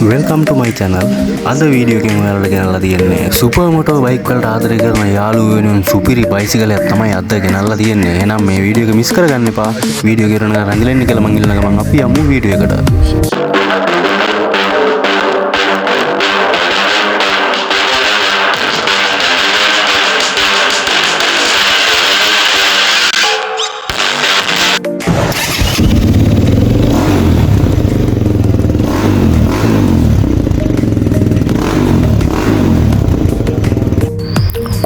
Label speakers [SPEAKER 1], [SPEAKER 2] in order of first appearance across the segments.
[SPEAKER 1] Welcome to my channel. අද video එකෙන් ඔයාලට ගෙනල්ලා තියෙන්නේ සුපර් මොටෝ බයික් වලට ආදරය කරන යාළුවෝ වෙනුවෙන් සුපිරි බයිසිකලයක් තමයි අද ගෙනල්ලා තියෙන්නේ. එහෙනම් මේ වීඩියෝ එක මිස් කරගන්න එපා. වීඩියෝ එක කරන රැඳිලා ඉන්න කියලා මං ඉල්ලන ගමන් අපි යමු වීඩියෝ එකට.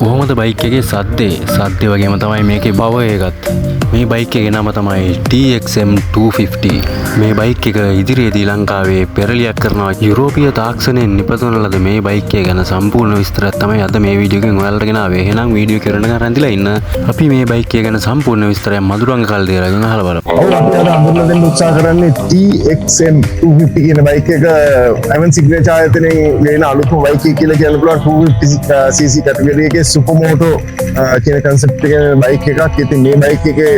[SPEAKER 1] කොහොමද බයික් එකේ සද්දේ වගේම තමයි මේකේ පවර් එකත්. මේ බයික් එකේ නම තමයි TXM 250. මේ බයික් එක ඉදිරියේදී ලංකාවේ පෙරලියක් කරනවා යුරෝපීය තාක්ෂණයෙන් නිපදවන ලද මේ බයික් එක ගැන සම්පූර්ණ විස්තරයක් තමයි අද මේ වීඩියෝ එකෙන් ඔයාලට ගෙනාවේ. එහෙනම් වීඩියෝ එක කරන ගමන් රැඳිලා ඉන්න. අපි මේ බයික් එක ගැන සම්පූර්ණ විස්තරයක් මధుරංග කල්දේරගෙන් අහලා බලමු.
[SPEAKER 2] ඔව් අපි අද හඳුන්වලා දෙන්න උත්සාහ කරන්නේ TXM 250 කියන බයික් එක Avan Signature ආයතනයෙන් ගෙන අලුත්ම බයික් එක කියලා කියන්න පුළුවන් 250cc කැටගරි එකේ සුපර් මොටෝ කියන concept එකේ බයික් එකක්. ඉතින් මේ බයික් එකේ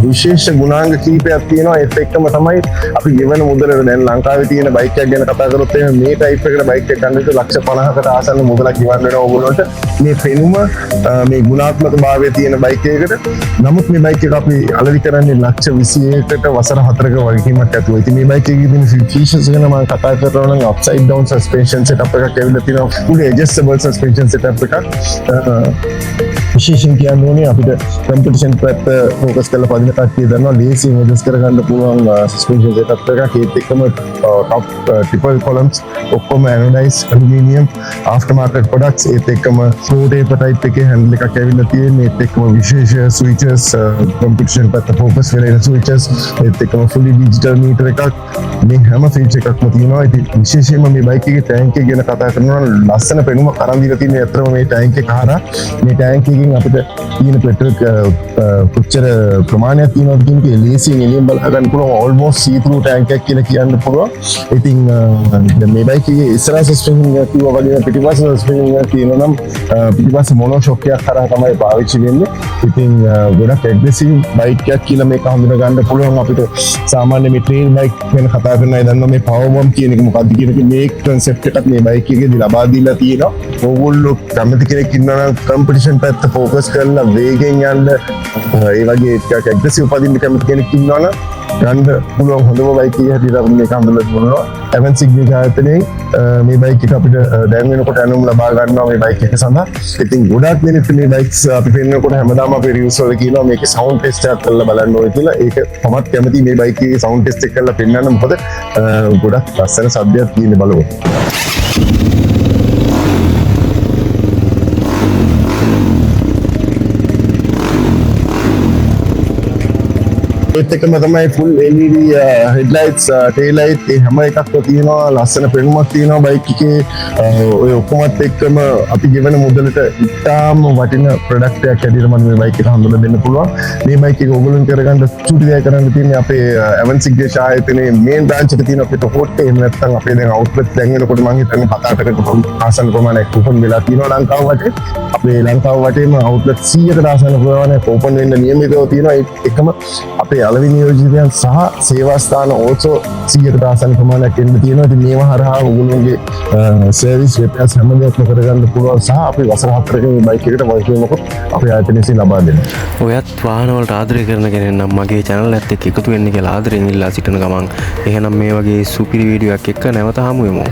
[SPEAKER 2] විශේෂ ගුණාංග කීපයක් තියෙනවා. ඒත් එක්කම තමයි අපි ගෙවන මුදලට දැන් ලංකාවේ තියෙන බයික් එකක් ගැන කතා කරොත් මේ ටයිප් එකකට බයික් එකක් ගන්න විතර ලක්ෂ 50කට ආසන්න මුදලක් ගෙවන්න වෙනවා ඕගොල්ලන්ට. මේ පෙනුම මේ ගුණාත්මක භාවය තියෙන බයික් එකකට. නමුත් මේ බයික් එක අපි අලෙවි කරන්නේ ලක්ෂ 21කට වසර 4ක වගකීමක් ඇතුව. ඉතින් මේ බයික් එකේ තියෙන ෆීචර්ස් ගැන මම කතා කරනවා නම් අප්සයිඩ් ඩවුන් සස්පෙන්ෂන් සෙටප් එකක් ඇවිල්ලා තියෙනවා. fully adjustable suspension setup එකක්. විශේෂයෙන් කියන්නේ අපිට කම්පිටිෂන් පැත්ත ફોකස් කරලා පදින කට්ටිය දන්නවා ලේසියෙන් ඇඩ්ජස්ට් කරගන්න පුළුවන් සස්පෙන්ෂන් සෙටප් එකක්. ඒත් එක්කම ටොප් ට්‍රිපල් කොලම්ස් ඔක්කොම ඇනොඩයිස් ඇලුමිනියම් ආෆ්ටර් මාකට් ප්‍රොඩක්ට්ස්. ඒත් එක්කම ෆ්ලෝ ටේපර් ටයිප් එකේ හැන්ඩල් එකක් ඇවිල්ලා තියෙන්නේ. ඒත් එක්කම විශේෂ ස්විචස් කම්පිටිෂන් පැත්ත ફોකස් වෙලා ඉන්න ස්විචස්. ඒත් එක්කම fully digital මීටර් එකක්. මේ හැම ෆීචර් එකක්ම තියෙනවා. ඉතින් විශේෂයෙන්ම මේ බයික් එකේ ටැංක් එක ගැන කතා කරනවා නම් ලස්සන පෙනුමක් අරන් දීලා තියෙනවා. අතරම මේ ටැංක් එක හරහා මේ ටැංක් එකෙන් අපිට තියෙන පෙට්‍රල් කොච්චර ප්‍රමාණයක් තියෙනවද කියන එක ලේසියෙන් එළියෙන් බලා ගන්න පුළුවන්. ඕල්මෝස්ට් සී ත්‍රූ ටැංක් එකක් කියලා කියන්න පුළුවන්. ඉතින් දැන් මේ බයික් එකේ ඉස්සරහ සස්පෙන්ෂන් එක කිව්වා වගේ පිටිපස්ස සස්පෙන්ෂන් එක තියෙනවා නම් පිටිපස්ස මොනෝ ෂොක් එකක් කරා තමයි පාවිච්චි වෙන්නේ. ඉතින් ගොඩක් ඇග්‍රෙසිව් බයික් එකක් කියලා මේක හඳුනා ගන්න පුළුවන්. අපිට සාමාන්‍ය මේ ට්‍රේල් බයික් ගැන කතා කරන අය දන්නවා මේ පවර් බම්ප් කියන එක මොකක්ද කියන එක. මේ concept එකක් මේ බයික් එකේදී ලබා දීලා තියෙනවා. ඕගොල්ලෝ කැමති කෙනෙක් ඉන්නවා නම් කම්පිටිෂන් පැත්ත ફોකස් කරලා වේගෙන් යන්න ඒ වගේ ටිකක් ඇග්‍රෙසිව් පදින්න කැමති කෙනෙක් ඉන්නවා නම් ගන්න පුළුවන් හොඳම බයික් එක හැටියට අපි මේක හඳුන්වලා දුන්නා. Avan Signature ආයතනයෙන් මේ බයික් එක අපිට දැන් වෙනකොට අනුම ලබා ගන්නවා මේ බයික් එක සඳහා. ඉතින් ගොඩක් දෙනෙක් මේ බයික්ස් අපි පෙන්නකොට හැමදාම අපි රිවිව්ස් වල කියනවා මේකේ සවුන්ඩ් ටෙස්ට් එකක් කරලා බලන්න ඕනේ කියලා. ඒක තමත් කැමති මේ බයික් එකේ සවුන්ඩ් ටෙස්ට් එක කරලා පෙන්නන්න. මොකද ගොඩක් ලස්සන සද්දයක් තියෙන බලමු. ඒත් එක්කම තමයි full LED headlights tail light ඒ හැම එකක්ම තියෙනවා. ලස්සන පෙනුමක් තියෙනවා බයික් එකේ. ඔය ඔක්කොමත් එක්කම අපි ගෙවන මුදලට ඉතාම වටින ප්‍රොඩක්ට් එකක් හැටියට මම මේ බයික් එක හඳුන්වලා දෙන්න පුළුවන්. මේ බයික් එක ඕගොල්ලන් කරගන්න චුටි දෙයක් කරන්න තියෙන්නේ අපේ Avan Signature ආයතනයේ මේන් බ්‍රාන්ච් එක තියෙන අපේ තොපොට්ටේ. එහෙම නැත්නම් අපේ දැන් අවුට්ලට් දැන් වෙනකොට මම හිතන්නේ 7-8කට ආසන්න ප්‍රමාණයක් ඕපන් වෙලා තියෙනවා ලංකාව වටේ. අපේ ලංකාව වටේම අවුට්ලට් 100කට ආසන්න ප්‍රමාණයක් ඕපන් වෙන්න නියමිතව තියෙනවා. ඒකම අපේ අලෙවි නියෝජිතයන් සහ සේවා ස්ථාන also 100කට ආසන්න ප්‍රමාණයක් එන්න තියෙනවා. ඉතින් මේවා හරහා ඔයගොල්ලෝගේ සර්විස් රිපෙයාර්ස් හැම දෙයක්ම කරගන්න පුළුවන්. සහ අපි වසර 4ක මේ බයික් එකට වගකීමක් අපේ ආයතනයෙන් ලබා දෙනවා.
[SPEAKER 1] ඔයත් වාහන වලට ආදරය කරන කෙනෙක් නම් මගේ channel එකත් එක්ක එකතු වෙන්න කියලා ආදරෙන් ඉල්ලා සිටින ගමන් එහෙනම් මේ වගේ සුපිරි වීඩියෝ එකක් එක්ක නැවත හමු වෙමු.